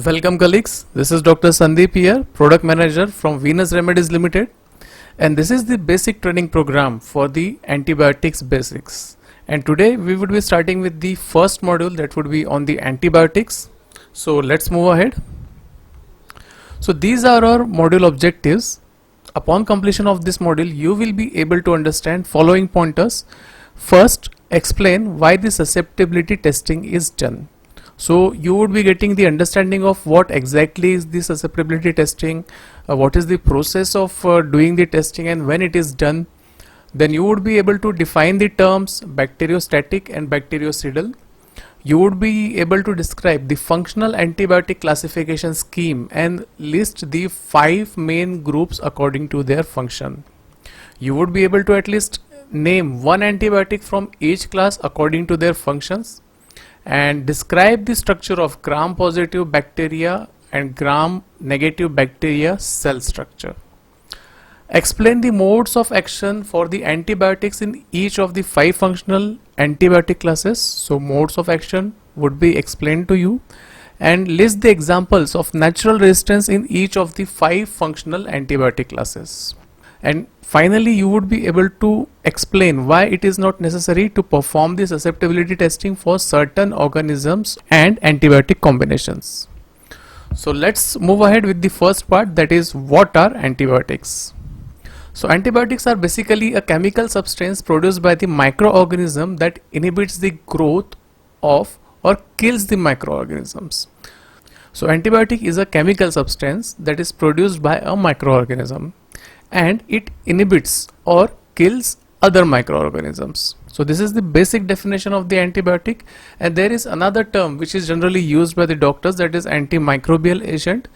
Welcome colleagues, this is Dr. Sandeep here, Product Manager from Venus Remedies Limited, and this is the basic training program for the antibiotics basics. And today we would be starting with the first module that would be on the antibiotics. So let's move ahead. So these are our module objectives. Upon completion of this module, you will be able to understand following pointers. First, explain why the susceptibility testing is done. So you would be getting the understanding of what exactly is the susceptibility testing, what is the process of doing the testing and when it is done. Then you would be able to define the terms bacteriostatic and bactericidal. You would be able to describe the functional antibiotic classification scheme and list the 5 main groups according to their function. You would be able to at least name one antibiotic from each class according to their functions, and describe the structure of gram-positive bacteria and gram-negative bacteria cell structure. Explain the modes of action for the antibiotics in each of the 5 functional antibiotic classes. So modes of action would be explained to you, and list the examples of natural resistance in each of the 5 functional antibiotic classes. And finally, you would be able to explain why it is not necessary to perform the susceptibility testing for certain organisms and antibiotic combinations. So let's move ahead with the first part, that is, what are antibiotics? So antibiotics are basically a chemical substance produced by the microorganism that inhibits the growth of or kills the microorganisms. So antibiotic is a chemical substance that is produced by a microorganism, and it inhibits or kills other microorganisms. So this is the basic definition of the antibiotic, and there is another term which is generally used by the doctors, that is antimicrobial agent.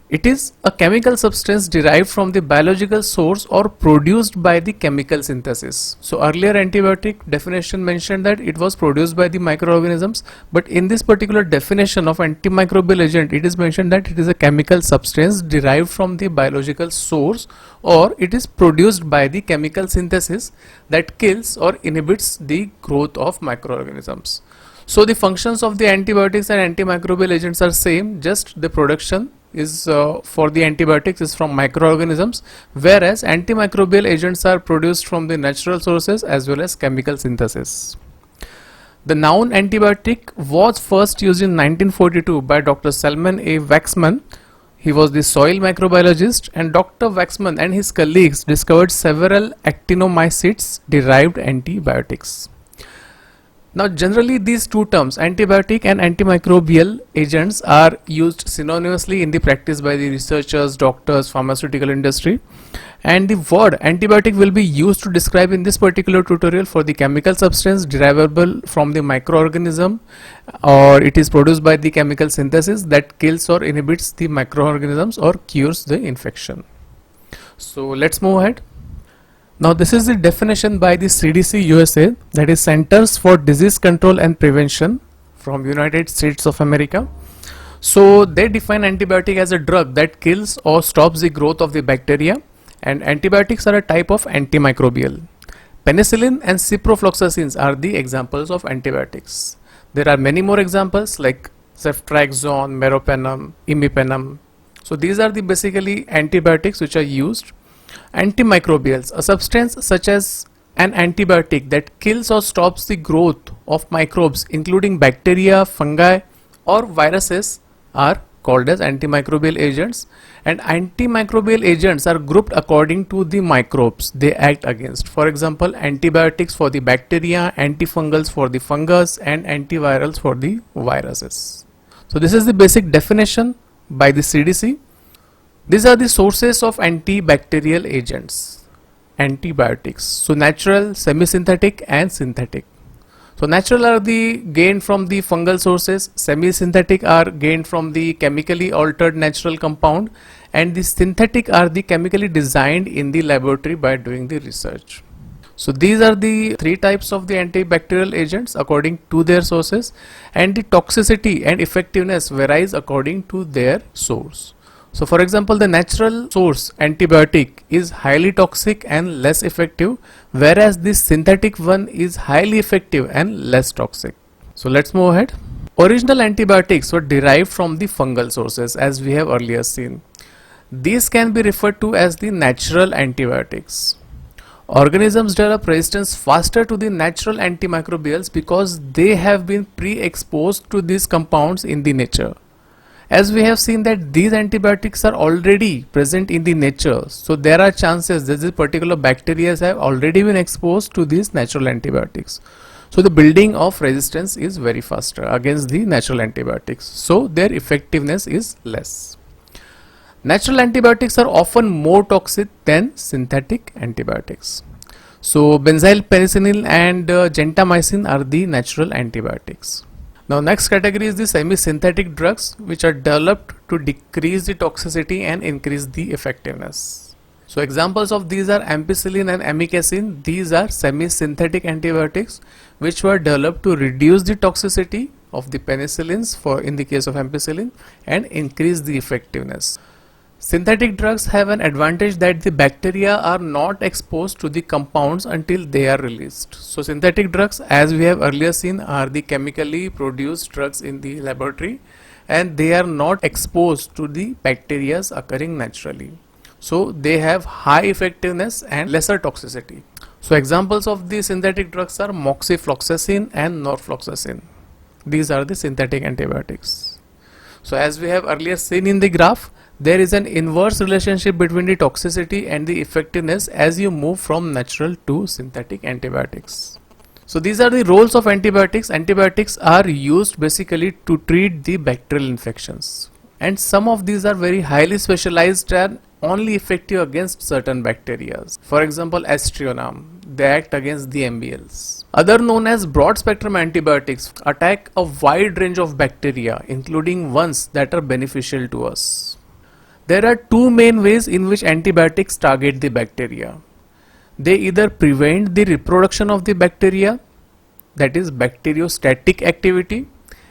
It is a chemical substance derived from the biological source or produced by the chemical synthesis. So earlier antibiotic definition mentioned that it was produced by the microorganisms, but in this particular definition of antimicrobial agent, it is mentioned that it is a chemical substance derived from the biological source, or it is produced by the chemical synthesis that kills or inhibits the growth of microorganisms. So the functions of the antibiotics and antimicrobial agents are same, just the production is for the antibiotics is from microorganisms, whereas antimicrobial agents are produced from the natural sources as well as chemical synthesis. The noun antibiotic was first used in 1942 by Dr. Salman A. Waxman. He was the soil microbiologist, and Dr. Waxman and his colleagues discovered several actinomycetes derived antibiotics. Now generally these two terms, antibiotic and antimicrobial agents, are used synonymously in the practice by the researchers, doctors, pharmaceutical industry, and the word antibiotic will be used to describe in this particular tutorial for the chemical substance derivable from the microorganism, or it is produced by the chemical synthesis that kills or inhibits the microorganisms or cures the infection. So let's move ahead. Now this is the definition by the CDC USA, that is Centers for Disease Control and Prevention from United States of America. So they define antibiotic as a drug that kills or stops the growth of the bacteria, and antibiotics are a type of antimicrobial. Penicillin and ciprofloxacins are the examples of antibiotics. There are many more examples like ceftriaxone, meropenem, imipenem. So these are the basically antibiotics which are used. Antimicrobials, a substance such as an antibiotic that kills or stops the growth of microbes including bacteria, fungi or viruses, are called as antimicrobial agents, and antimicrobial agents are grouped according to the microbes they act against. For example, antibiotics for the bacteria, antifungals for the fungus, and antivirals for the viruses. So this is the basic definition by the CDC. These are the sources of antibacterial agents, antibiotics. So natural, semi-synthetic and synthetic. So natural are the gained from the fungal sources, semi-synthetic are gained from the chemically altered natural compound, and the synthetic are the chemically designed in the laboratory by doing the research. So these are the 3 types of the antibacterial agents according to their sources, and the toxicity and effectiveness varies according to their source. So for example, the natural source antibiotic is highly toxic and less effective, whereas this synthetic one is highly effective and less toxic. So let's move ahead. Original antibiotics were derived from the fungal sources, as we have earlier seen. These can be referred to as the natural antibiotics. Organisms develop resistance faster to the natural antimicrobials because they have been pre-exposed to these compounds in the nature. As we have seen that these antibiotics are already present in the nature, so there are chances that this particular bacteria have already been exposed to these natural antibiotics. So the building of resistance is very faster against the natural antibiotics, so their effectiveness is less. Natural antibiotics are often more toxic than synthetic antibiotics. So benzyl penicillin and gentamicin are the natural antibiotics. Now next category is the semi-synthetic drugs, which are developed to decrease the toxicity and increase the effectiveness. So examples of these are ampicillin and amikacin. These are semi-synthetic antibiotics which were developed to reduce the toxicity of the penicillins in the case of ampicillin and increase the effectiveness. Synthetic drugs have an advantage that the bacteria are not exposed to the compounds until they are released. So synthetic drugs, as we have earlier seen, are the chemically produced drugs in the laboratory and they are not exposed to the bacteria occurring naturally. So they have high effectiveness and lesser toxicity. So examples of the synthetic drugs are moxifloxacin and norfloxacin. These are the synthetic antibiotics. So as we have earlier seen in the graph, there is an inverse relationship between the toxicity and the effectiveness as you move from natural to synthetic antibiotics. So these are the roles of antibiotics. Antibiotics are used basically to treat the bacterial infections, and some of these are very highly specialized and only effective against certain bacteria. For example, aztreonam, they act against the MBLs. Other known as broad spectrum antibiotics attack a wide range of bacteria, including ones that are beneficial to us. There are two main ways in which antibiotics target the bacteria. They either prevent the reproduction of the bacteria, that is bacteriostatic activity,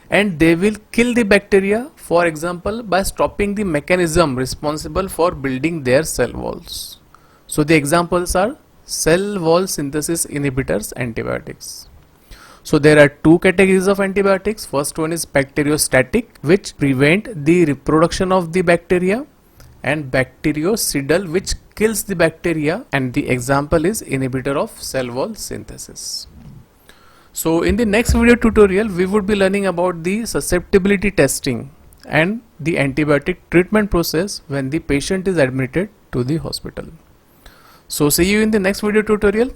and they will kill the bacteria, for example by stopping the mechanism responsible for building their cell walls. So the examples are cell wall synthesis inhibitors antibiotics. So there are two categories of antibiotics. First one is bacteriostatic, which prevent the reproduction of the bacteria, and bactericidal, which kills the bacteria, and the example is inhibitor of cell wall synthesis. So in the next video tutorial we would be learning about the susceptibility testing and the antibiotic treatment process when the patient is admitted to the hospital. So see you in the next video tutorial.